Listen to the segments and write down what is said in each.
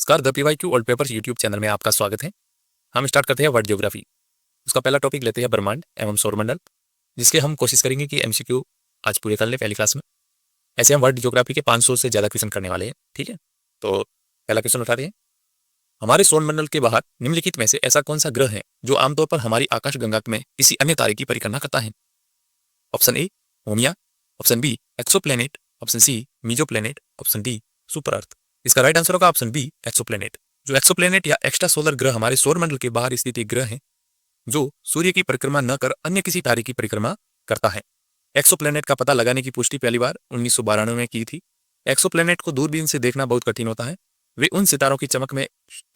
नमस्कार, the PYQ old papers YouTube channel में आपका स्वागत है। हम स्टार्ट करते हैं वर्ल्ड ज्योग्राफी। उसका पहला टॉपिक लेते हैं ब्रह्मांड एवं सौरमंडल, जिसके हम कोशिश करेंगे कि एमसीक्यू आज पूरे कर लें पहली क्लास में। ऐसे हम वर्ल्ड ज्योग्राफी के 500 से ज़्यादा क्वेश्चन करने वाले हैं, ठीक है। तो पहला क्वेश्चन उठाते हैं। हमारे सौरमंडल के बाहर निम्नलिखित में से ऐसा कौन सा ग्रह है जो आमतौर पर हमारी आकाशगंगा में किसी अन्य तारे की परिक्रमा करता है? ऑप्शन ए होमिया, option B exoplanet, option C mesoplanet, option D super earth. इसका राइट आंसर होगा ऑप्शन बी एक्सोप्लैनेट। जो एक्सोप्लैनेट या एक्स्ट्रा सोलर ग्रह हमारे सौरमंडल के बाहर स्थित एक ग्रह है जो सूर्य की परिक्रमा न कर अन्य किसी तारे की परिक्रमा करता है। एक्सोप्लैनेट का पता लगाने की पुष्टि पहली बार 1992 में की थी। एक्सोप्लैनेट को दूरबीन से देखना बहुत कठिन होता है। वे उन सितारों की चमक में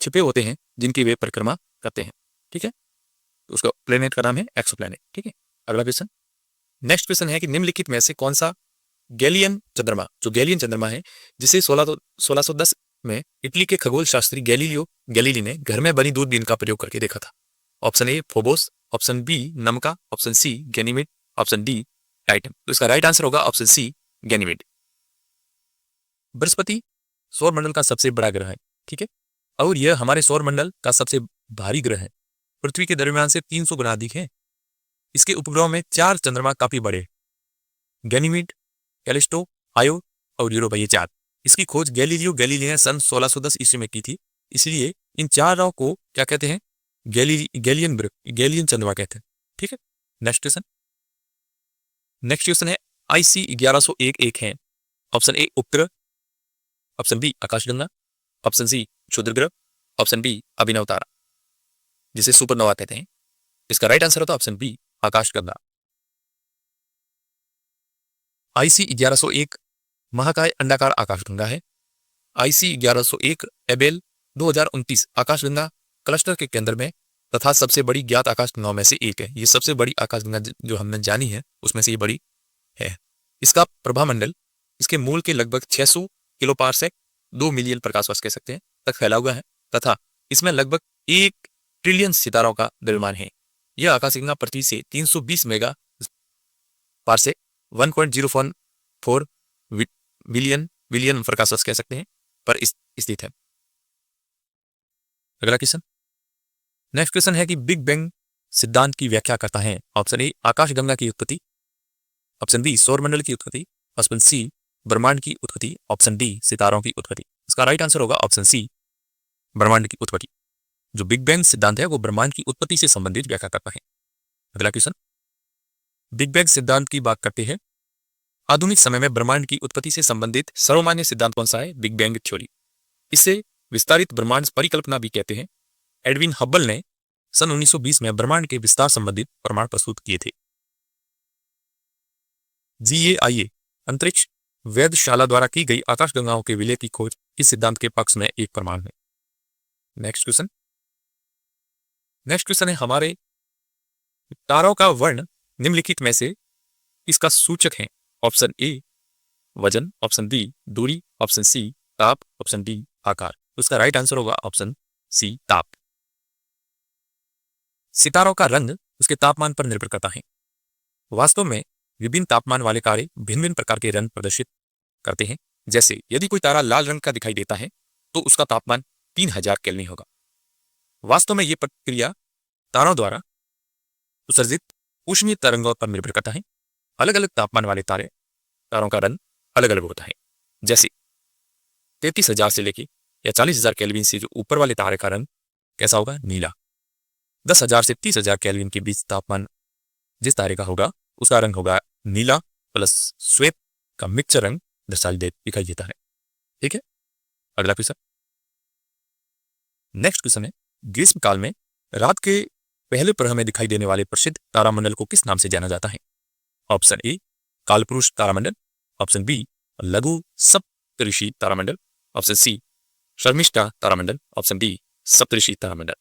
छिपे होते हैं जिनकी वे परिक्रमा करते हैं, ठीक है। तो उसका प्लेनेट का नाम है एक्सोप्लैनेट, ठीक है। अगला क्वेश्चन, नेक्स्ट क्वेश्चन है कि निम्नलिखित में से कौन सा गैलियन चंद्रमा, जो गैलियन चंद्रमा है जिसे 1610 में इटली के खगोल शास्त्री गैलीलियो गैलीली ने घर में बनी दूरबीन का प्रयोग करके देखा था? Option A Phobos, option B नमका, option C Ganymede, option D Titan. तो इसका राइट आंसर होगा ऑप्शन सी गैनीमेड। बृहस्पति सौरमंडल का सबसे बड़ा ग्रह है, ठीक है, और यह हमारे सौरमंडल का सबसे भारी ग्रह है। पृथ्वी के दरमियान से 300 गुना अधिक है। इसके उपग्रहों में 4 चंद्रमा काफी बड़े, गैनीमेड, कैलिस्टो, आयो और यूरोपा, ये 4। इसकी खोज गैलीलियो गैलीली ने सन 1610 ईस्वी में की थी। इसलिए इन 4 को क्या कहते हैं? गैलियन चंद्रमा कहते हैं, ठीक है। नेक्स्ट क्वेश्चन है IC 1101 है। ऑप्शन ए उपग्रह, ऑप्शन बी आकाशगंगा, ऑप्शन सी क्षुद्र ग्रह, ऑप्शन बी अभिनव तारा जिसे सुपरनोवा कहते हैं। इसका राइट आंसर होता है ऑप्शन बी आकाशगंगा। IC 1101 महाकाय अंडाकार आकाशगंगा है। IC 1101 एबेल 2029 आकाशगंगा क्लस्टर के केंद्र में तथा सबसे बड़ी ज्ञात आकाशगंगाओं में से एक है। ये सबसे बड़ी आकाशगंगा जो हमने जानी है उसमें से ये बड़ी है। इसका प्रभामंडल इसके मूल के लगभग 600 किलो पारसेक 2 मिलियन प्रकाश वर्ष कह सकते हैं तक फैला हुआ है तथा इसमें लगभग 1 ट्रिलियन सितारों का द्रव्यमान है। यह आकाशगंगा पृथ्वी से 320 मेगा पारसेक 1.014 बिलियन प्रकाश वर्ष कह सकते हैं पर स्थित है। अगला क्वेश्चन, नेक्स्ट क्वेश्चन है कि बिग बैंग सिद्धांत की व्याख्या करता है। ऑप्शन ए आकाशगंगा की उत्पत्ति, ऑप्शन बी सौरमंडल की उत्पत्ति, ऑप्शन सी ब्रह्मांड की उत्पत्ति, ऑप्शन डी सितारों की उत्पत्ति। इसका राइट आंसर होगा ऑप्शन सी ब्रह्मांड की उत्पत्ति। जो बिग बैंग सिद्धांत है वो ब्रह्मांड की उत्पत्ति से संबंधित व्याख्या करता है। अगला क्वेश्चन, बिग बैंग सिद्धांत की बात करते हैं। आधुनिक समय में ब्रह्मांड की उत्पत्ति से संबंधित सर्वमान्य सिद्धांत कौन सा है? Big bang theory. इसे विस्तारित ब्रह्मांड परिकल्पना भी कहते हैं। एडविन हब्बल ने सन 1920 में ब्रह्मांड के विस्तार संबंधित प्रमाण प्रस्तुत किए थे। GAIA अंतरिक्ष वेधशाला द्वारा की गई आकाशगंगाओं के विलय की खोज इस सिद्धांत के पक्ष में एक प्रमाण है। नेक्स्ट क्वेश्चन है हमारे तारों का वर्ण निम्नलिखित में से इसका सूचक है? ऑप्शन ए वजन, ऑप्शन बी दूरी, ऑप्शन सी ताप, ऑप्शन डी आकार। उसका राइट आंसर होगा ऑप्शन सी ताप। सितारों का रंग उसके तापमान पर निर्भर करता है। वास्तव में विभिन्न तापमान वाले तारे भिन्न भिन्न प्रकार के रंग प्रदर्शित करते हैं। जैसे यदि कोई तारा लाल रंग का दिखाई देता है तो उसका तापमान 3000 केल्विन होगा। वास्तव में यह प्रक्रिया तारों द्वारा उत्सर्जित ऊष्मीय तरंगों पर निर्भर करता है। अलग अलग तापमान वाले तारों का रंग अलग अलग होता है। जैसे 33,000 से लेकर या 40,000 केल्विन से जो ऊपर वाले तारे का रंग कैसा होगा? नीला। 10,000 से 30,000 केल्विन के बीच तापमान जिस तारे का होगा उसका रंग होगा नीला प्लस श्वेत का मिक्सचर रंग दिखाई देता है, ठीक है। अगला क्वेश्चन, नेक्स्ट क्वेश्चन है ग्रीष्म काल में रात के पहले प्रहर में दिखाई देने वाले प्रसिद्ध तारामंडल को किस नाम से जाना जाता है? ऑप्शन ए कालपुरुष तारामंडल, ऑप्शन बी लघु सप्तऋषि तारामंडल, ऑप्शन सी शर्मिष्ठा तारामंडल, ऑप्शन डी सप्तऋषि तारामंडल।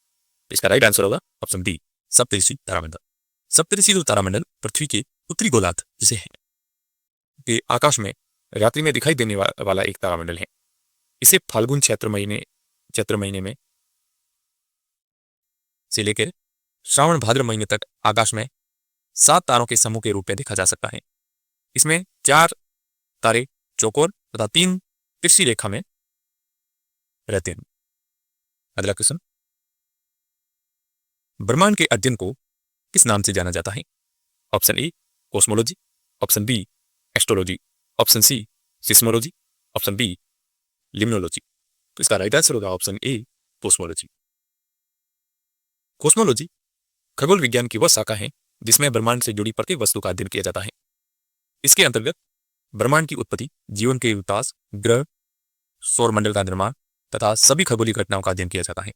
इसका राइट आंसर होगा ऑप्शन डी सप्तऋषि तारामंडल। सप्तऋषि तारामंडल पृथ्वी के उत्तरी गोलार्ध जिसे है के आकाश में रात्रि में दिखाई देने वाला एक तारामंडल है। इसे फाल्गुन चैत्र महीने में से लेकर श्रावण भाद्र महीने तक आकाश में 7 तारों के समूह के रूप में देखा जा सकता है। इसमें 4 तारे चौकोर तथा 3 तिरछी रेखा में रहते हैं। अगला क्वेश्चन, ब्रह्मांड के अध्ययन को किस नाम से जाना जाता है? Option A cosmology, option B astrology, option C seismology, option B limnology. तो इसका राइट आंसर होगा ऑप्शन ए कोस्मोलॉजी। कोस्मोलॉजी खगोल विज्ञान की वह शाखा है जिसमें ब्रह्मांड से जुड़ी प्रत्येक वस्तु का अध्ययन किया जाता है। इसके अंतर्गत ब्रह्मांड की उत्पत्ति, जीवन के विकास, ग्रह, सौरमंडल का निर्माण तथा सभी खगोलीय घटनाओं का अध्ययन किया जाता है।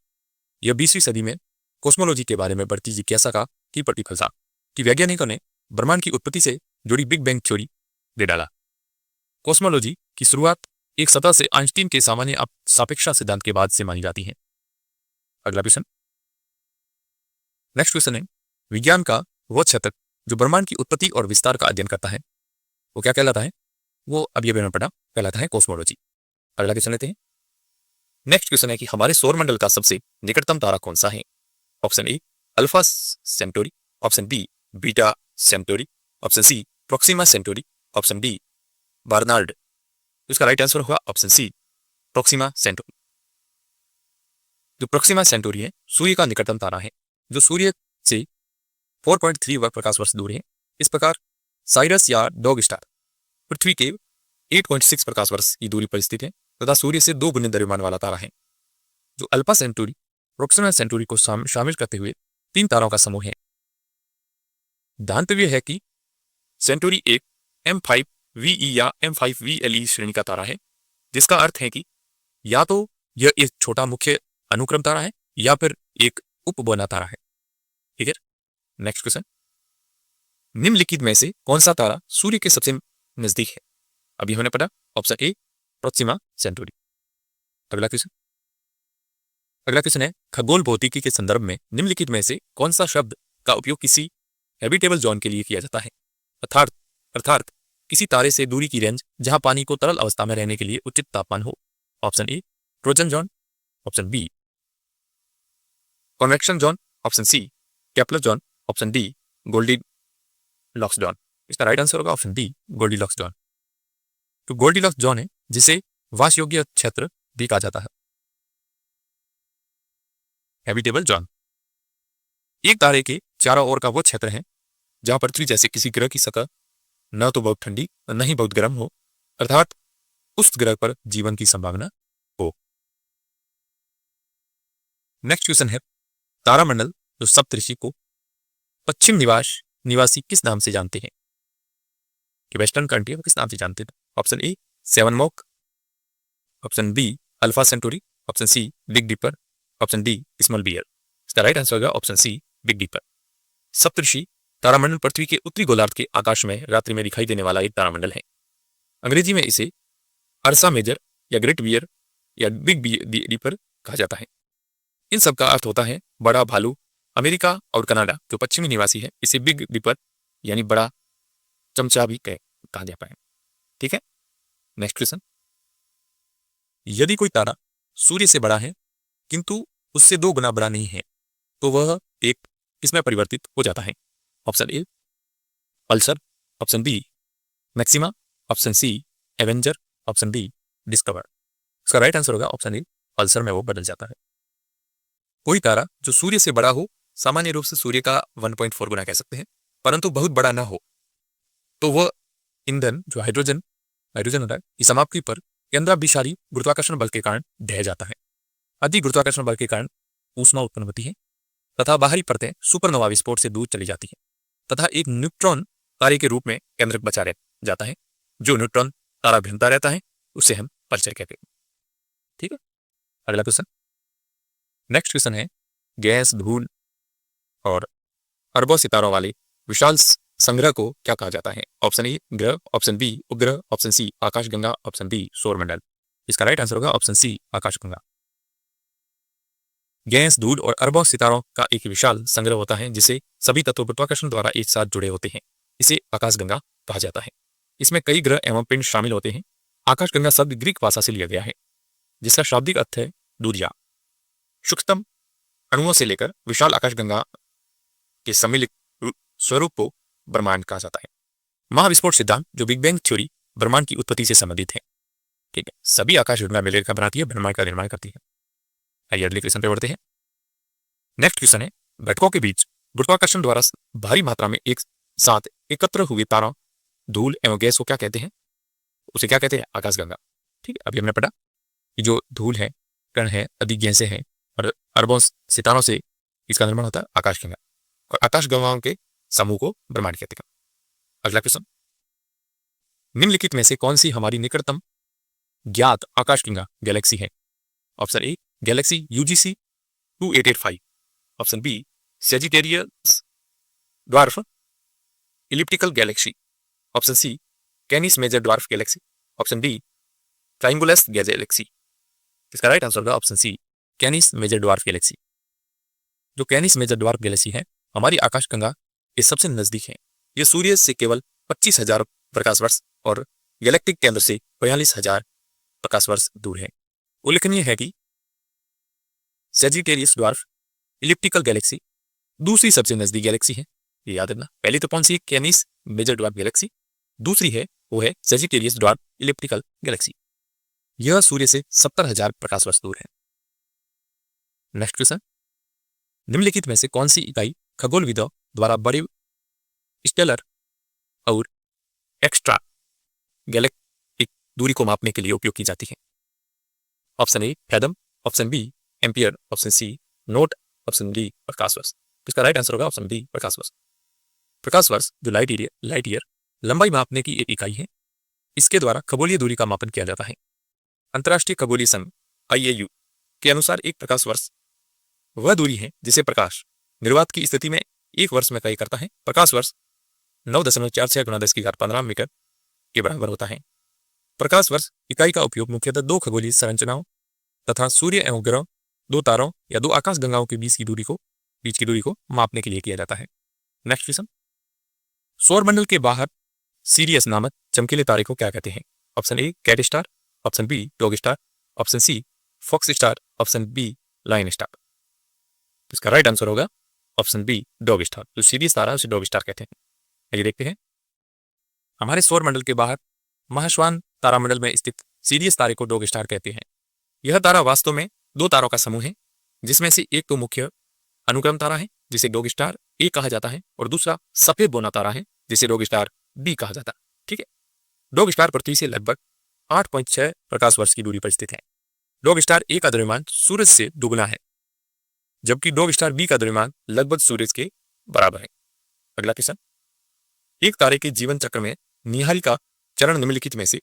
यह 20वीं सदी में कोस्मोलॉजी के बारे में बढ़ती जिज्ञासा का की प्रतिफल था कि वैज्ञानिकों ने ब्रह्मांड की उत्पत्ति से जुड़ी बिग बैंग थ्योरी दे डाला। कोस्मोलॉजी की शुरुआत एक सतह से आइंस्टीन के सामान्य सापेक्षता सिद्धांत के बाद से मानी जाती है। अगला क्वेश्चन, नेक्स्ट क्वेश्चन है, विज्ञान का वह क्षेत्र जो ब्रह्मांड की उत्पत्ति और विस्तार का अध्ययन करता है वो क्या कहलाता है? वो अभी मैंने पढ़ा, कहलाता है कोस्मोलॉजी। अगला क्वेश्चन लेते हैं। नेक्स्ट क्वेश्चन है कि हमारे सौरमंडल का सबसे निकटतम तारा कौन सा है? Option A Alpha Centauri, option B Beta Centauri, option C Proxima Centauri, option D Barnard. इसका राइट आंसर होगा ऑप्शन सी प्रोक्सिमा सेंटोरी। जो प्रोक्सिमा सेंटोरी है सूर्य का निकटतम तारा है जो सूर्य से 4.3 वर्ग प्रकाश वर्ष दूर है। इस प्रकार साइरस या डॉग स्टार पृथ्वी के 8.6 प्रकाश वर्ष की दूरी पर स्थित है तथा सूर्य से 2 गुने द्रव्यमान वाला तारा है। जो अल्फा सेंटोरी प्रोक्सिमा सेंटोरी को शामिल करते हुए 3 तारों का समूह है। ध्यातव्य है कि सेंटोरी एक M5VE या M5VLE श्रेणी का तारा है, जिसका अर्थ है कि या तो यह एक छोटा मुख्य अनुक्रम तारा है या फिर एक उपबोना तारा है। ठीक है, नेक्स्ट क्वेश्चन, निम्नलिखित में से कौन सा तारा सूर्य के सबसे नजदीक है? अभी हमने पढ़ा ऑप्शन ए प्रोक्सिमा सेंटोरी। अगला क्वेश्चन है, खगोल भौतिकी के संदर्भ में निम्नलिखित में से कौन सा शब्द का उपयोग किसी हैबिटेबल जोन के लिए किया जाता है? अर्थात किसी तारे से दूरी की रेंज जहां पानी को तरल अवस्था में रहने के लिए उचित तापमान हो। Option A Trojan zone, option B convection zone, option C Kepler zone, option D Goldilocks zone. इसका राइट आंसर होगा ऑप्शन डी गोल्डीलॉक्स जोन। तो गोल्डीलॉक्स जोन है जिसे वास योग्य क्षेत्र भी कहा जाता है, हैबिटेबल जोन। एक तारे के चारों ओर का वो क्षेत्र है जहां पृथ्वी जैसे किसी ग्रह की सतह न तो बहुत ठंडी और न ही बहुत गर्म हो, अर्थात उस ग्रह पर जीवन की संभावना हो। नेक्स्ट क्वेश्चन है, तारामंडल जो सप्तऋषि को पश्चिम निवासी किस नाम से जानते हैं? कि वेस्टर्न कंट्री किस नाम से जानते हैं? Option A seven mock, option B Alpha Centauri, option C Big Dipper, option D small bear. इसका राइट आंसर होगा ऑप्शन सी बिग डीपर। सप्तऋषि तारामंडल पृथ्वी के उत्तरी गोलार्ध के आकाश में रात्रि में दिखाई देने वाला एक तारामंडल है। अंग्रेजी में इसे अर्सा मेजर या ग्रेट बियर या बिग डीपर कहा जाता है। इन सब का अर्थ होता है बड़ा भालू। अमेरिका और कनाडा जो पश्चिमी निवासी है इसे बिग डीपर यानी बड़ा चमचा भी कहा जाता है। ठीक है, नेक्स्ट क्वेश्चन, यदि कोई तारा सूर्य से बड़ा है किंतु उससे 2 गुना बड़ा नहीं है तो वह एक किसमें परिवर्तित हो जाता है? Option A pulsar, option B maxima, option C avenger, option D discover. इसका राइट आंसर होगा ऑप्शन ए पल्सर में वो बदल जाता है। कोई तारा जो सूर्य से बड़ा हो सामान्य रूप से सूर्य का 1.4 गुना कह सकते हैं, परंतु बहुत बड़ा ना हो तो वह ईंधन जो हाइड्रोजन होता है की समाप्ति पर केंद्राभिसारी गुरुत्वाकर्षण बल के कारण ढह जाता है। अधिक गुरुत्वाकर्षण बल के कारण ऊष्मा उत्पन्न होती है तथा बाहरी परतें सुपरनोवा विस्फोट से दूर चली जाती है तथा एक न्यूट्रॉन तारे के रूप में केंद्रक बचा रह जाता है। जो न्यूट्रॉन तारा घूमता रहता है उसे हम पल्सर कहते हैं। ठीक है, अगला क्वेश्चन, नेक्स्ट क्वेश्चन है, गैस, धूल और अरबों सितारों वाले विशाल संग्रह को क्या कहा जाता है? ऑप्शन ए ग्रह, ऑप्शन बी उपग्रह, ऑप्शन सी आकाशगंगा, ऑप्शन डी सौरमंडल। इसका राइट आंसर होगा ऑप्शन सी आकाशगंगा। गैस, धूल और अरबों सितारों का एक विशाल संग्रह होता है जिसे सभी तत्व गुरुत्वाकर्षण द्वारा एक साथ जुड़े होते हैं। इसे आकाशगंगा कहा जाता है। इसमें कई ग्रह एवं पिंड शामिल होते हैं। आकाशगंगा शब्द ग्रीक भाषा से लिया गया है जिसका शाब्दिक अर्थ है दूरिया। सूक्ष्मतम अणुओं से लेकर विशाल आकाशगंगा के सम्मिलित स्वरूप को ब्रह्मांड कहा जाता है। महाविस्फोट सिद्धांत जो बिग बैंग थ्योरी ब्रह्मांड की उत्पत्ति से संबंधित है। ठीक है, सभी आकाशगंगा मिलकर बनाती है, ब्रह्मांड का निर्माण करती है। आइए अगले क्वेश्चन पे बढ़ते हैं। नेक्स्ट क्वेश्चन है, घटकों के बीच गुरुत्वाकर्षण द्वारा भारी मात्रा में एक साथ एकत्र हुए तारों, धूल एवं गैस को क्या कहते हैं? उसे क्या कहते हैं? आकाशगंगा। ठीक है, अभी हमने पढ़ा कि जो धूल है, कण है, अधिक गैसें हैं और अरबों सितारों से इसका निर्माण होता है आकाशगंगा, और आकाशगंगाओं के समूह को ब्रह्मांड कहते हैं। अगला क्वेश्चन, निम्नलिखित में से कौन सी हमारी निकटतम ज्ञात आकाशगंगा गैलेक्सी है? Option A galaxy UGC 2885, option B Sagittarius dwarf elliptical galaxy, option C Canis Major dwarf galaxy, option D Triangulum galaxy. इसका राइट आंसर होगा option C Canis Major dwarf galaxy. जो कैनिस मेजर ड्वार्फ गैलेक्सी है हमारी आकाशगंगा के सबसे नजदीक है। यह सूर्य से केवल 25,000 प्रकाश वर्ष और गैलेक्टिक केंद्र से 42,000 प्रकाश वर्ष दूर है। उल्लेखनीय है कि सेजिटेरियस ड्वार्फ इलिप्टिकल गैलेक्सी दूसरी सबसे नजदीक गैलेक्सी है, ये याद रखना। पहली तो कौन सी है? Canis Major dwarf galaxy. दूसरी है वो है सेजिटेरियस ड्वार्फ इलिप्टिकल गैलेक्सी। यह सूर्य से 70,000 प्रकाश वर्ष दूर है। नेक्स्ट क्वेश्चन, निम्नलिखित में से कौन सी इकाई खगोलविदों द्वारा बड़े स्टेलर और एक्स्ट्रा गैलेक्टिक दूरी को मापने के लिए उपयोग की जाती है? Option A fathom, option B ampere, option C knot, option D प्रकाश वर्ष। इसका राइट आंसर होगा ऑप्शन डी प्रकाश वर्ष। प्रकाश वर्ष जो लाइट ईयर लंबाई मापने की एक इकाई है। इसके द्वारा खगोलीय दूरी का मापन किया जाता है। अंतर्राष्ट्रीय खगोलीय संघ IAU के अनुसार एक प्रकाश वर्ष वह दूरी है जिसे प्रकाश निर्वात की स्थिति में एक वर्ष में तय करता है। प्रकाश वर्ष 9.46 × 10⁻15 मीटर के बराबर होता है। प्रकाश वर्ष इकाई का उपयोग मुख्यतः दो खगोलीय संरचनाओं तथा सूर्य एवं ग्रह, दो तारों या दो आकाशगंगाओं के बीच की दूरी को मापने के लिए किया जाता है। नेक्स्ट क्वेश्चन, सौरमंडल के बाहर सीरियस नामक चमकीले तारे को क्या कहते हैं? Option A cat star, option B dog star, option C fox star, option B lion star. इसका राइट आंसर होगा ऑप्शन बी डॉग स्टार। जो सीरियस तारा उसे डॉग स्टार कहते हैं। आइए देखते हैं, हमारे सौरमंडल के बाहर महाश्वान तारामंडल में स्थित सीरियस तारे को डॉग स्टार कहते हैं। यह तारा वास्तव में दो तारों का समूह है, जिसमें से एक तो मुख्य अनुक्रम तारा है जिसे डॉग स्टार ए कहा जाता है, और दूसरा सफेद बोना तारा है जिसे डॉग स्टार बी कहा जाता है। ठीक है, डॉग स्टार पृथ्वी से लगभग 8.6 प्रकाश वर्ष की दूरी पर स्थित है। डॉग स्टार ए का द्रव्यमान सूरज से दुगना है, जबकि डॉग स्टार बी का द्रव्यमान लगभग सूरज के बराबर है। अगला क्वेश्चन, एक तारे के जीवन चक्र में निहारिका चरण निम्नलिखित में से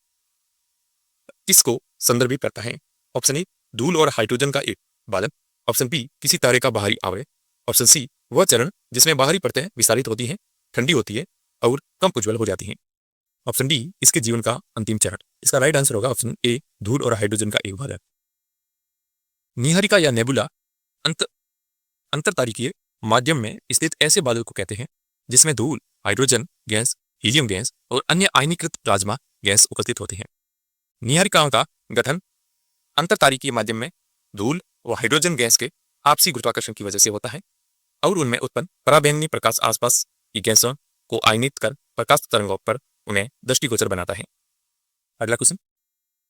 किसको संदर्भित करता है? ऑप्शन ए धूल और हाइड्रोजन का एक बादल, ऑप्शन बी किसी तारे का बाहरी आवरण, ऑप्शन सी वह चरण जिसमें बाहरी परतें विस्तारित होती हैं, ठंडी होती है और कम उज्ज्वल हो जाती हैं, ऑप्शन डी इसके जीवन का अंतिम चरण। इसका राइट आंसर होगा ऑप्शन ए धूल और हाइड्रोजन का एक बादल। निहारिका या नेबुला अंतरतारिकीय माध्यम में स्थित ऐसे बादल को कहते हैं जिसमें धूल, हाइड्रोजन गैस, हीलियम गैस और अन्य आयनीकृत प्लाज्मा गैस उपस्थित होती हैं। निहारिकाओं का गठन अंतरतारिकीय माध्यम में धूल और हाइड्रोजन गैस के आपसी गुरुत्वाकर्षण की वजह से होता है, और उनमें उत्पन्न पराबैंगनी प्रकाश आसपास की गैसों को आयनित कर प्रकाश तरंगों पर उन्हें दृष्टिगोचर बनाता है। अगला क्वेश्चन,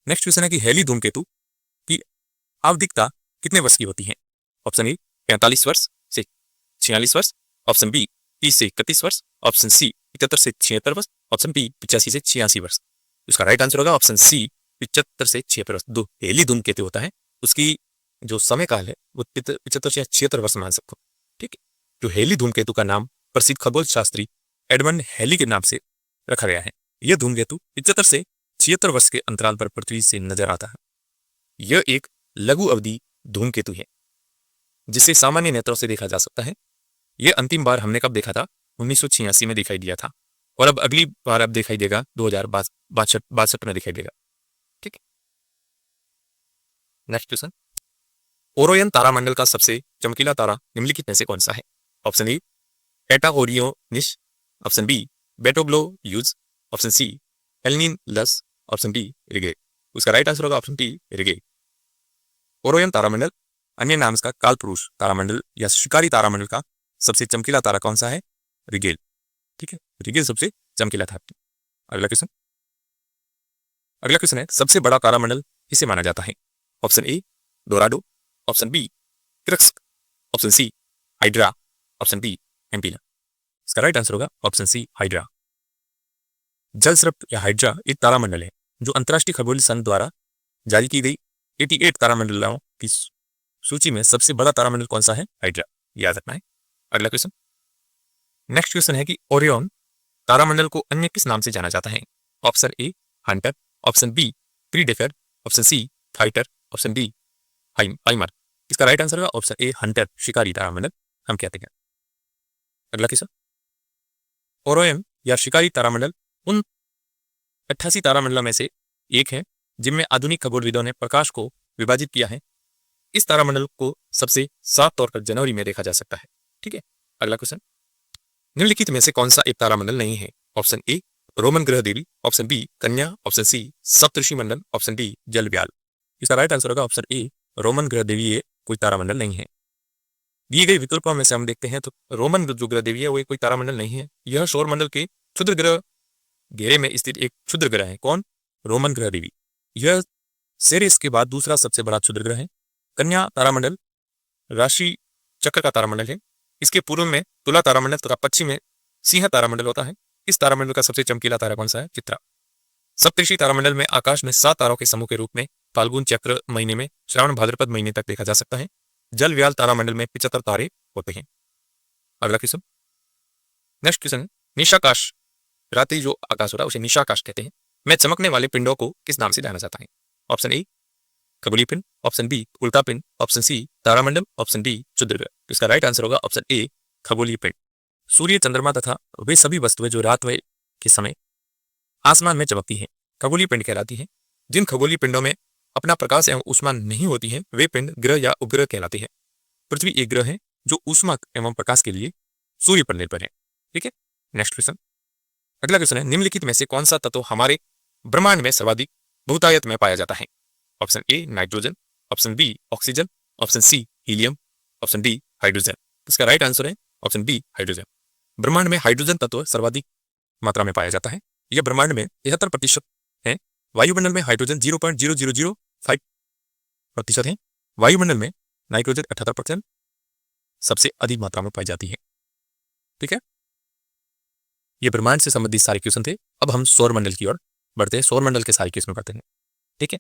नेक्स्ट क्वेश्चन है कि हेली धूमकेतु की आवधिकता कितने वर्ष की होती है? ऑप्शन ए 45 वर्ष से 46 वर्ष, ऑप्शन बी 30 से 31 वर्ष, ऑप्शन सी 75 से 76 वर्ष, ऑप्शन बी 85 से 86 वर्ष। इसका राइट आंसर होगा ऑप्शन सी 75 से 76 वर्ष। दो हेली धूमकेतु होता है, उसकी जो समय काल है वो 75 से 76 वर्ष मान सकते हो। ठीक है, जो हेली धूमकेतु का नाम प्रसिद्ध खगोल शास्त्री एडमंड हेली के नाम से रखा गया है। यह धूमकेतु 75 से 76 वर्ष के अंतराल पर पृथ्वी से नजर आता है। यह एक लघु अवधि धूमकेतु है जिसे सामान्य नेत्रों से देखा जा सकता है। यह अंतिम बार हमने कब देखा था? 1986 में दिखाई दिया था, और अब अगली बार अब दिखाई देगा 2062 में दिखाई देगा। ठीक है, नेक्स्ट क्वेश्चन, ओरियन तारामंडल का सबसे चमकीला तारा निम्नलिखित में से कौन सा है? Option A Eta Orionis, option B Betelgeuse, option C Alnilam, option D रिगे। उसका राइट आंसर होगा ऑप्शन डी रिगे। ओरियन तारामंडल अन्य नाम इसका कालपुरुष तारामंडल या शिकारी तारामंडल का सबसे चमकीला तारा कौन सा है? रिगेल। ठीक है, रिगेल सबसे चमकीला था। अगला क्वेश्चन है सबसे बड़ा तारामंडल किसे माना जाता है? Option A Dorado, option B Crux, option C Hydra, option D एम्पीला। इसका राइट आंसर होगा ऑप्शन सी हाइड्रा। जल सर्प या हाइड्रा एक तारामंडल है जो अंतर्राष्ट्रीय खगोलीय संघ द्वारा जारी की गई 88 तारामंडलों की सूची में सबसे बड़ा तारामंडल कौन सा है? हाइड्रा, याद रखना है। अगला क्वेश्चन, नेक्स्ट क्वेश्चन है कि ओरियन तारामंडल को अन्य किस नाम से जाना जाता है? Option A hunter, option B predator, option C fighter, option D हाइमर। इसका राइट आंसर होगा ऑप्शन ए हंटर, शिकारी तारामंडल हम कहते हैं। अगला क्वेश्चन, ओरियन या शिकारी तारामंडल उन 88 तारामंडलों में से एक है जिनमें आधुनिक खगोलविदों ने प्रकाश को विभाजित किया है। इस तारामंडल को सबसे साफ तौर पर जनवरी में देखा जा सकता है। ठीक है। अगला क्वेश्चन, निम्नलिखित में से कौन सा एक तारामंडल नहीं है? ऑप्शन ए रोमन ग्रह देवी, ऑप्शन बी कन्या, ऑप्शन सी सप्तऋषि मंडल, ऑप्शन डी जल व्याल। इसका राइट आंसर होगा ऑप्शन ए रोमन ग्रह देवी, ये कोई तारामंडल नहीं है। दिए गए विकल्पों में से हम देखते हैं तो रोमन जो ग्रह देवी है वो कोई तारामंडल नहीं है। यह सौरमंडल के क्षुद्र ग्रह घेरे में स्थित एक क्षुद्र ग्रह है। कौन? रोमन ग्रह देवी। यह सेरेस के बाद दूसरा सबसे बड़ा क्षुद्र ग्रह है। कन्या तारामंडल राशि चक्र का तारामंडल है। इसके पूर्व में तुला तारामंडल तथा पश्चिम में सिंह तारामंडल होता है। इस तारामंडल का सबसे चमकीला तारा कौन सा है? चित्रा। सप्तऋषि तारामंडल में आकाश में 7 तारों के समूह के रूप में फाल्गुन चैत्र महीने में श्रावण भाद्रपद महीने तक देखा जा सकता है। जल व्याल तारामंडल में 75 तारे होते हैं। अगला क्वेश्चन, नेक्स्ट क्वेश्चन, निशाकाश रात्रि जो आकाश होता है उसे निशाकाश कहते हैं, में चमकने वाले पिंडों को किस नाम से जाना जाता है? ऑप्शन ए खगोलीय पिंड, ऑप्शन बी उल्टा पिंड, ऑप्शन सी तारामंडल, ऑप्शन डी क्षुद्र ग्रह। तो इसका राइट आंसर होगा ऑप्शन ए खगोलीय पिंड। सूर्य, चंद्रमा तथा वे सभी वस्तुएं जो रात के समय आसमान में चमकती हैं खगोलीय पिंड कहलाती हैं। जिन खगोलीय पिंडों में अपना प्रकाश एवं ऊष्मा नहीं होती है वे पिंड ग्रह या उपग्रह कहलाते हैं। पृथ्वी एक ग्रह है जो ऊष्मा एवं प्रकाश के लिए सूर्य पर निर्भर है। ठीक है। नेक्स्ट क्वेश्चन, अगला क्वेश्चन है, निम्नलिखित में से कौन सा तत्व हमारे ब्रह्मांड में सर्वाधिक बहुतायत में पाया जाता है? Option A nitrogen, option B oxygen, option C helium, option D hydrogen. इसका राइट आंसर है ऑप्शन बी हाइड्रोजन। ब्रह्मांड में हाइड्रोजन तत्व सर्वाधिक मात्रा में पाया जाता है। यह ब्रह्मांड में 73% है। वायुमंडल में हाइड्रोजन 0.0005% है। वायुमंडल में नाइट्रोजन 78% सबसे अधिक मात्रा में पाई जाती है। ठीक है। ये ब्रह्मांड से संबंधित सारे क्वेश्चन थे। अब हम सौरमंडल की ओर बढ़ते हैं। सौरमंडल के सारे क्वेश्चन करते हैं। ठीक है।